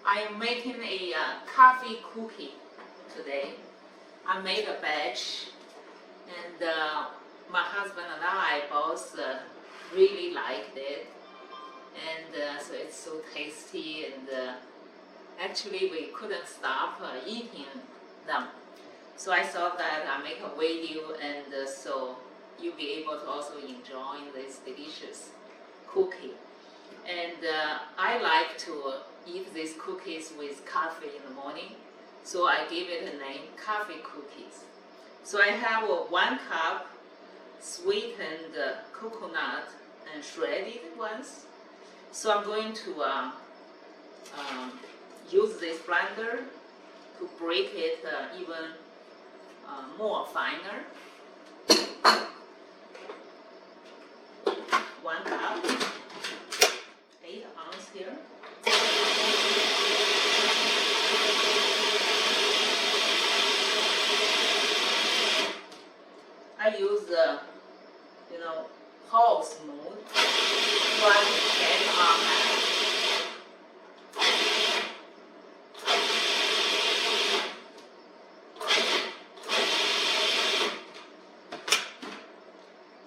I'm making a coffee cookie today. I made a batch, and my husband and I both really liked it, and so it's so tasty, and actually we couldn't stop eating them. So I thought that I make a video, and so you'll be able to also enjoy this delicious cookie. And I like to eat these cookies with coffee in the morning, so I give it a name, coffee cookies. So I have 1 cup sweetened coconut and shredded ones. So I'm going to use this blender to break it even more finer. 1 cup, 8 ounces here. I use pulse mode, so I can check on that.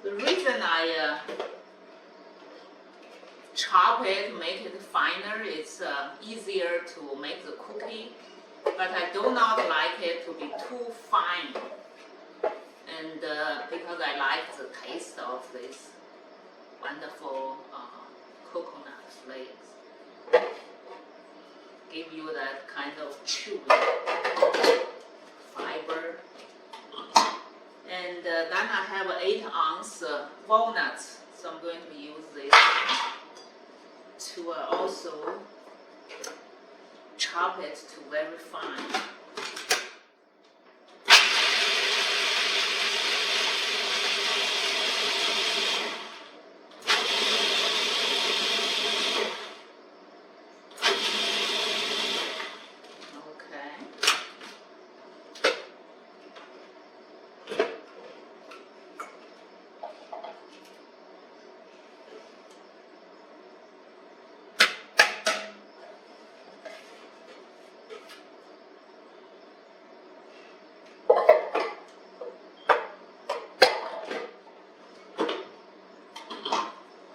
The reason I chop it, make it finer, it's easier to make the cookie, but I do not like it to be too fine, and because I like the taste of this wonderful coconut flakes. Give you that kind of chewy fiber. And then I have 8-ounce walnuts, so I'm going to use this to also chop it to very fine.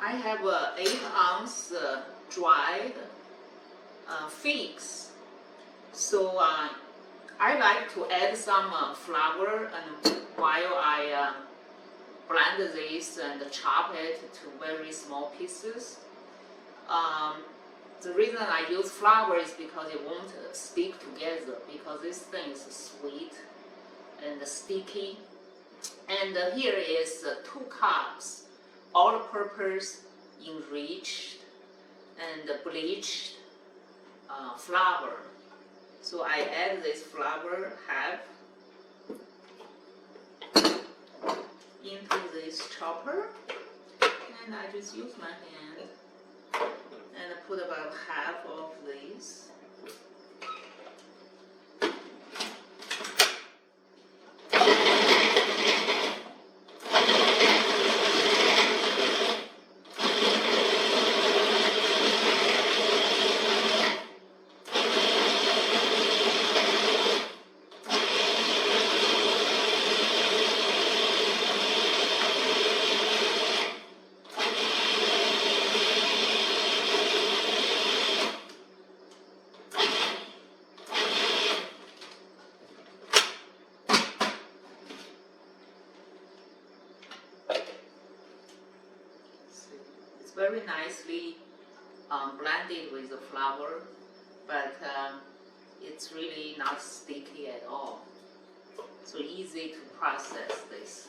I have 8-ounce dried figs, so I like to add some flour, and while I blend this and chop it to very small pieces. The reason I use flour is because it won't stick together, because this thing is sweet and sticky. And here is 2 cups all-purpose enriched and bleached flour. So I add this flour half into this chopper, and I just use my hand and put about half of this. Very nicely blended with the flour, but it's really not sticky at all. So easy to process this.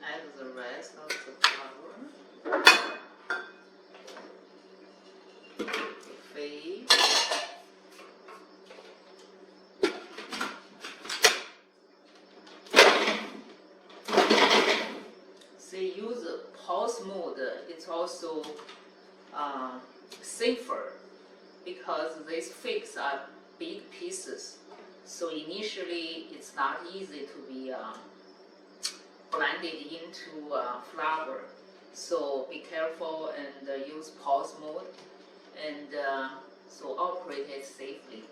Add the rest of the flour. Say use pulse mode, it's also safer because these figs are big pieces. So initially it's not easy to be blended into flour. So be careful and use pause mode and so operate it safely.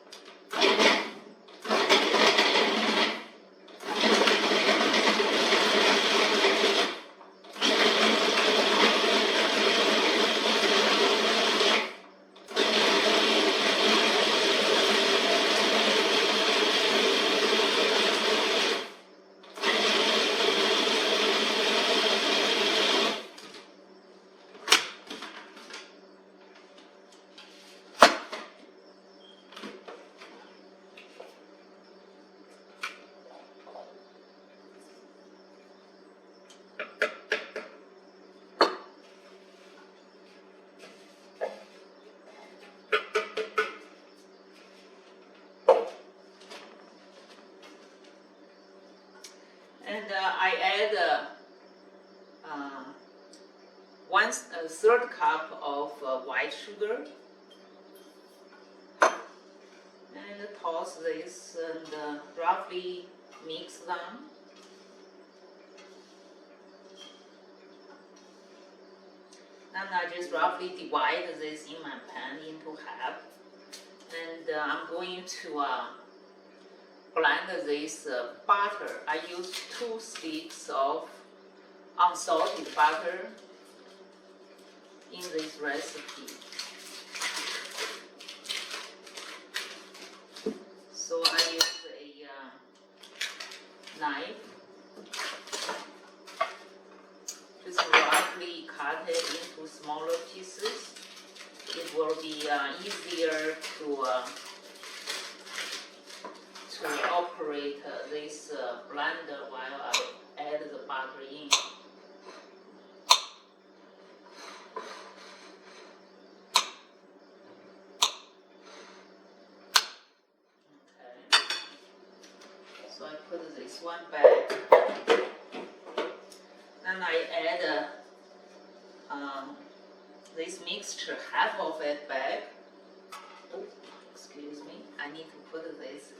And I add a third cup of white sugar and toss this and roughly mix them. Then I just roughly divide this in my pan into half, and I'm going to blend this butter. I use 2 sticks of unsalted butter in this recipe. So I use a knife, just roughly cut it into smaller pieces. It will be easier to operate this blender while I add the butter in. So I put this one back. Then I add this mixture, half of it back. Oh, excuse me, I need to put this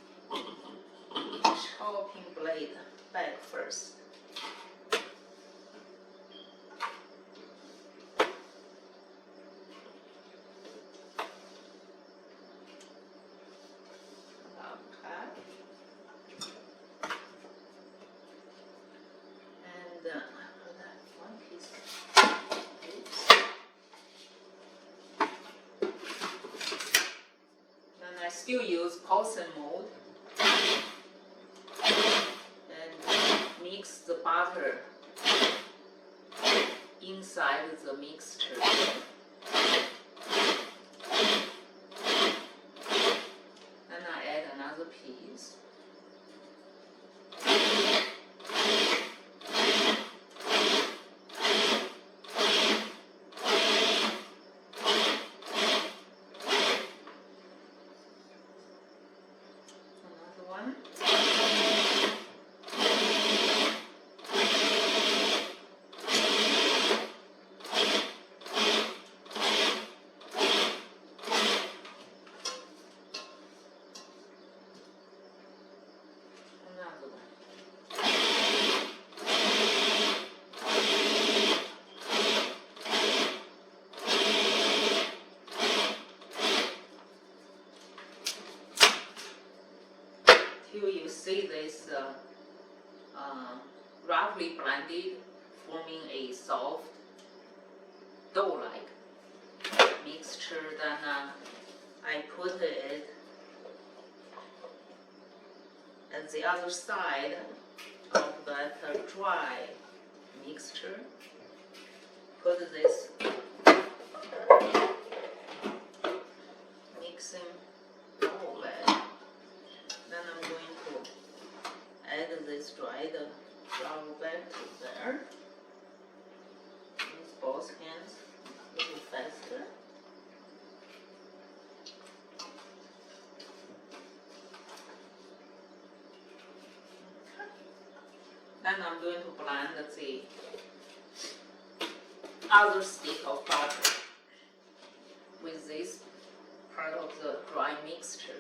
chopping blade back first. Still use portion mode and mix the butter inside the mixture. Then I add another piece. Till you see this roughly blended, forming a soft dough-like mixture. Then I put it at the other side of that dry mixture. Put this mixing bowl back. Then I'm going to add this dried flour back to there. Use both hands a little faster. Then I'm going to blend the other stick of butter with this part of the dry mixture.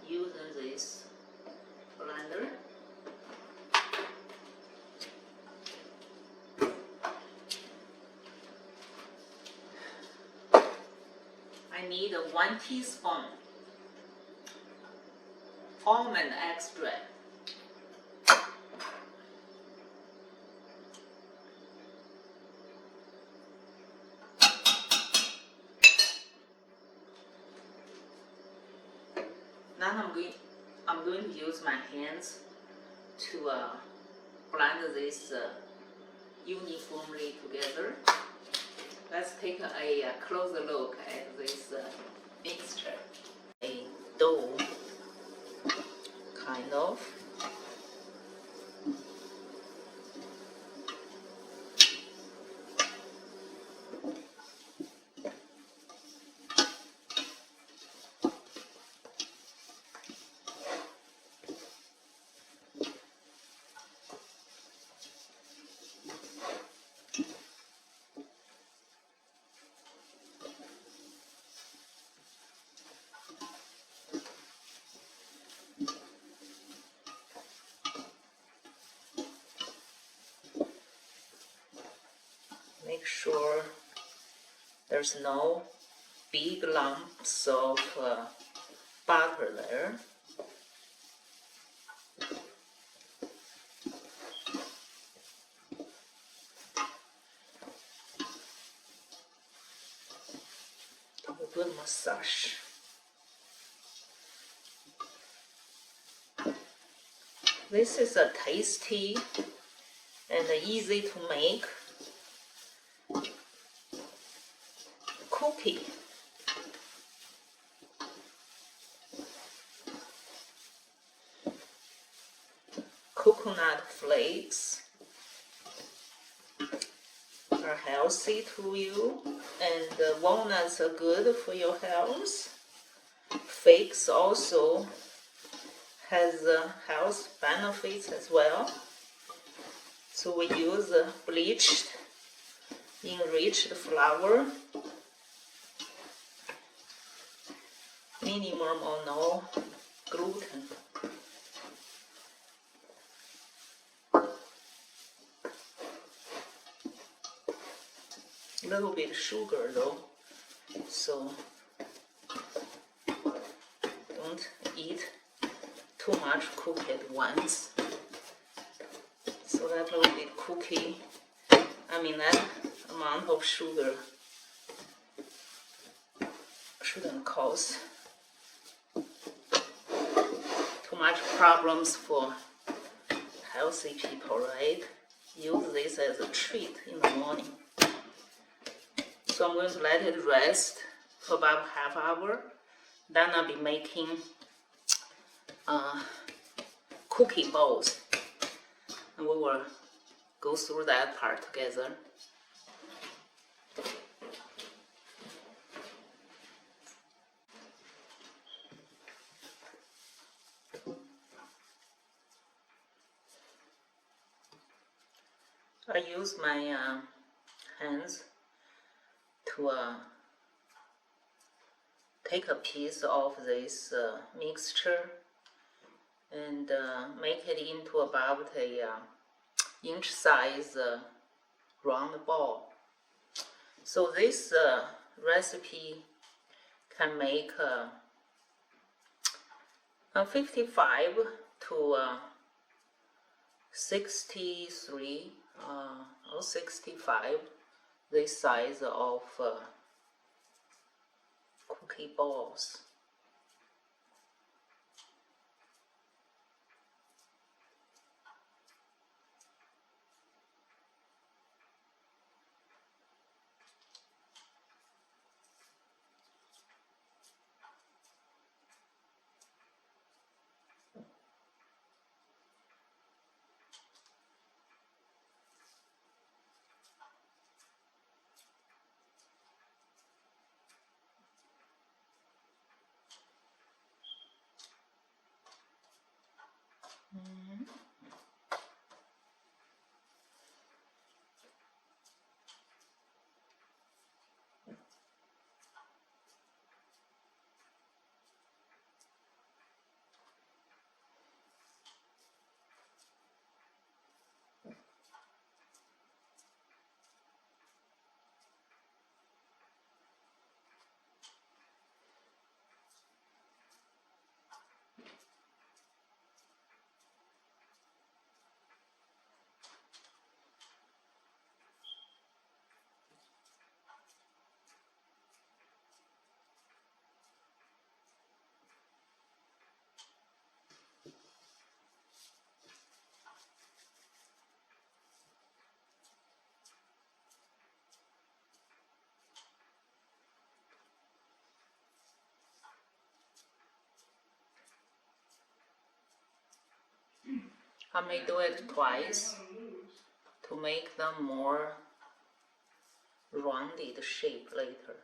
Using this blender. I need 1 teaspoon almond extract. Now I'm going to use my hands to blend this uniformly together. Let's take a closer look at this mixture. A dough, kind of. Make sure there's no big lumps of butter there. A good massage. This is a tasty and easy to make cookie. Coconut flakes are healthy to you, and walnuts are good for your health. Figs also has health benefits as well. So we use bleached, enriched flour, minimum or no gluten. A little bit sugar though, so don't eat too much cookie at once. So that little bit cookie, that amount of sugar shouldn't cause too much problems for healthy people, right? Use this as a treat in the morning. So I'm going to let it rest for about half hour. Then I'll be making cookie balls, and we will go through that part together. I use my hands to take a piece of this mixture and make it into about a inch size round ball. So this recipe can make 55 to 63 or 65 this size of cookie balls. I may do it twice to make them more rounded shape later.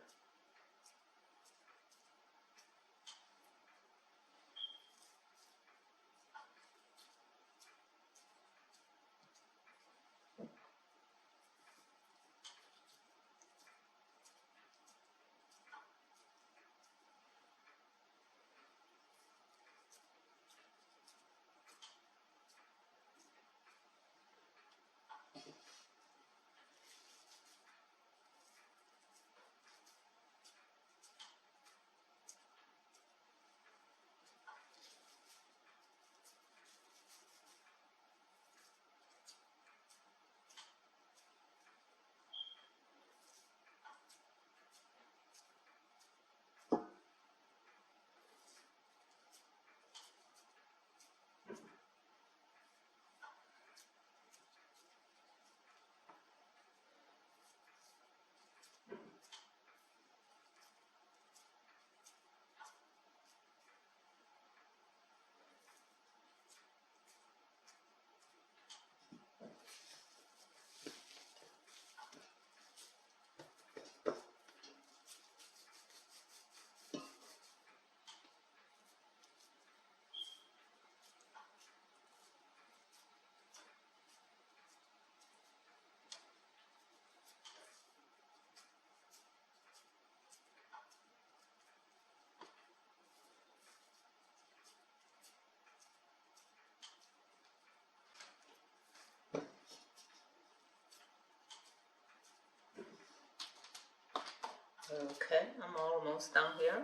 Okay, I'm almost done here.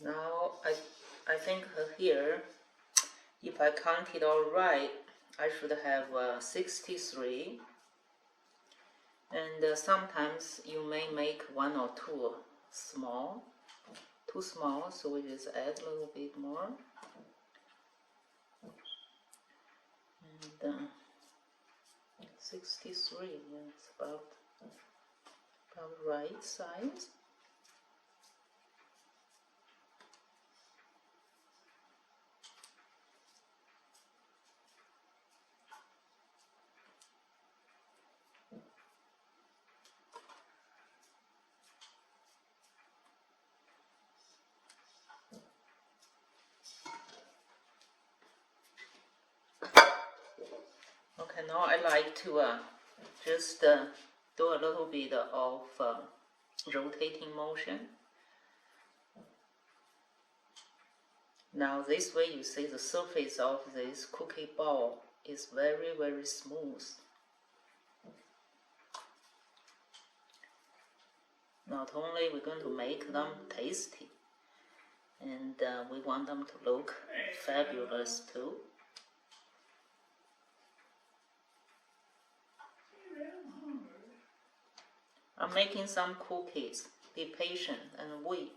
Now I think here, if I count it all right, I should have 63. And sometimes you may make one or two small, too small, so we just add a little bit more. And 63, that's about right size. And now I like to just do a little bit of rotating motion. Now this way you see the surface of this cookie ball is very, very smooth. Not only we're going to make them tasty, and we want them to look fabulous too. I'm making some cookies. Be patient and wait.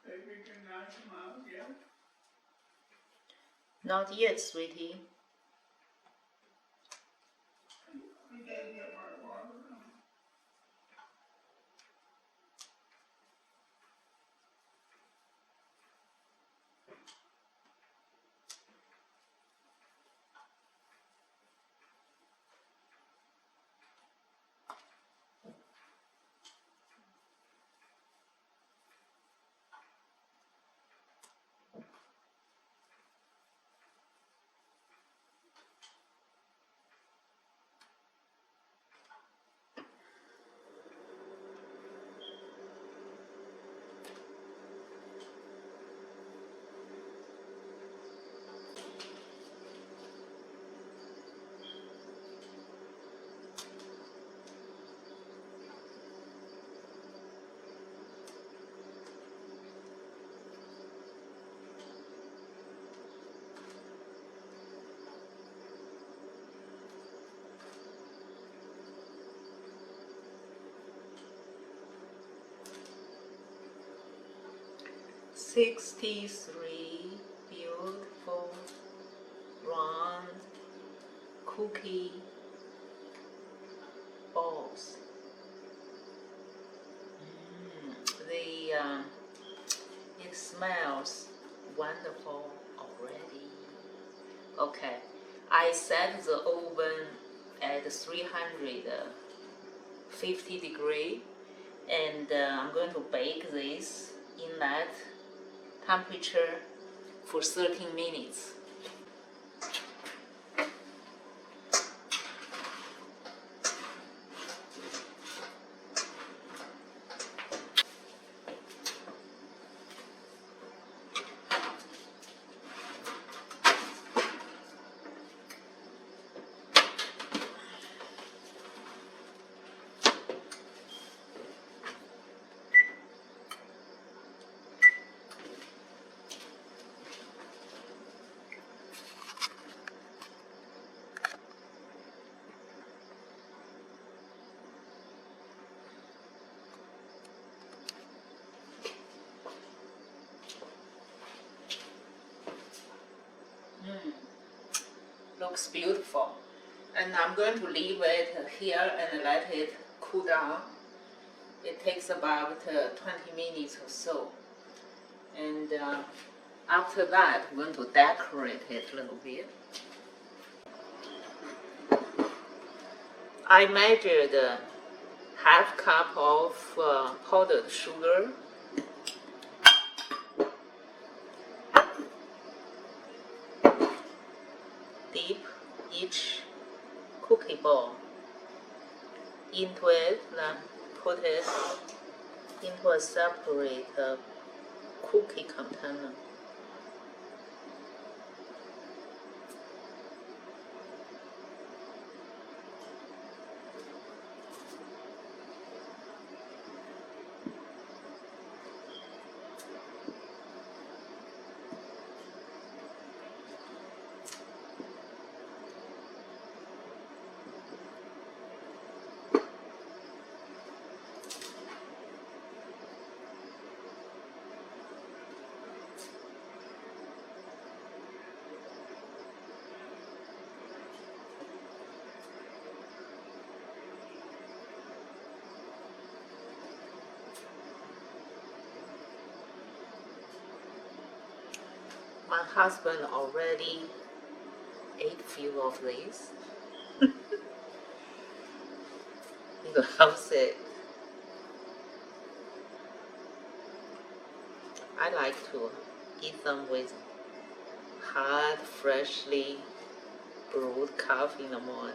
Baby can knock them out yet? Not yet, sweetie. I gotta get my water. "63 beautiful round cookie balls. It smells wonderful already. Okay, I set the oven at 350 degrees, and I'm going to bake this in that temperature for 13 minutes. Looks beautiful. And I'm going to leave it here and let it cool down. It takes about 20 minutes or so. And after that, I'm going to decorate it a little bit. I measured half cup of powdered sugar. Dip each cookie ball into it, then put it into a separate cookie container. My husband already ate few of these. He loves it. I like to eat them with hot, freshly brewed coffee in the morning.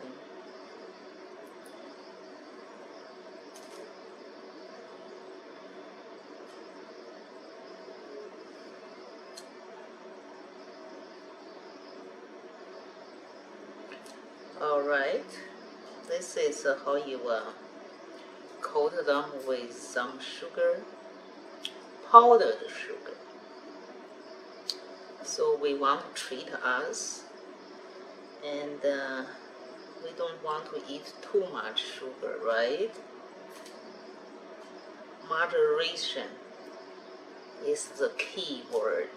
Alright, this is how you coat them with some sugar, powdered sugar. So we want to treat us, and we don't want to eat too much sugar, right? Moderation is the key word.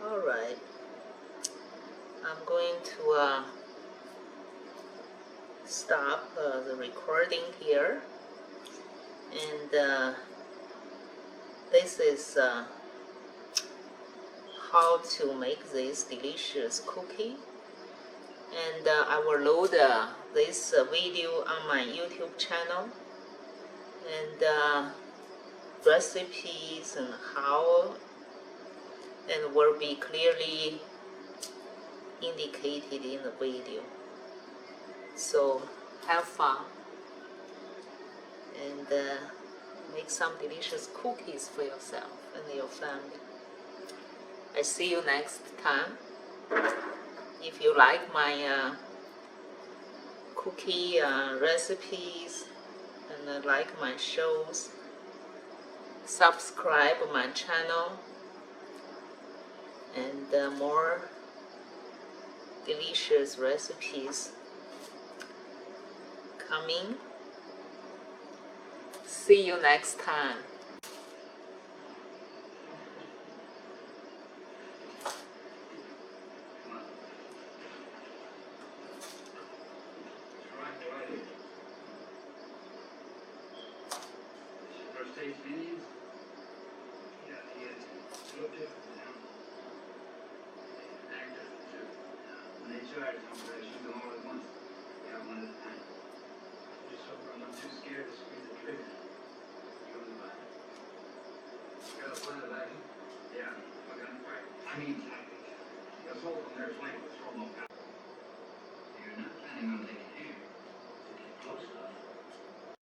Alright, I'm going to stop the recording here, and this is how to make this delicious cookie, and I will load this video on my YouTube channel, and recipes and how, and will be clearly indicated in the video. So have fun and make some delicious cookies for yourself and your family. I see you next time. If you like my cookie recipes and like my shows, subscribe my channel, and more delicious recipes coming. See you next time. First States Indians? Yeah, he is. Look different now. Act different too. When they try to come back, shoot them all at once. Yeah, one at a time. Just hope I'm not too scared to squeeze the trigger. You'll be fine. Got a plan of action? Yeah, we're gonna fight. I mean tactics. Let's hold them there flank with throw them up.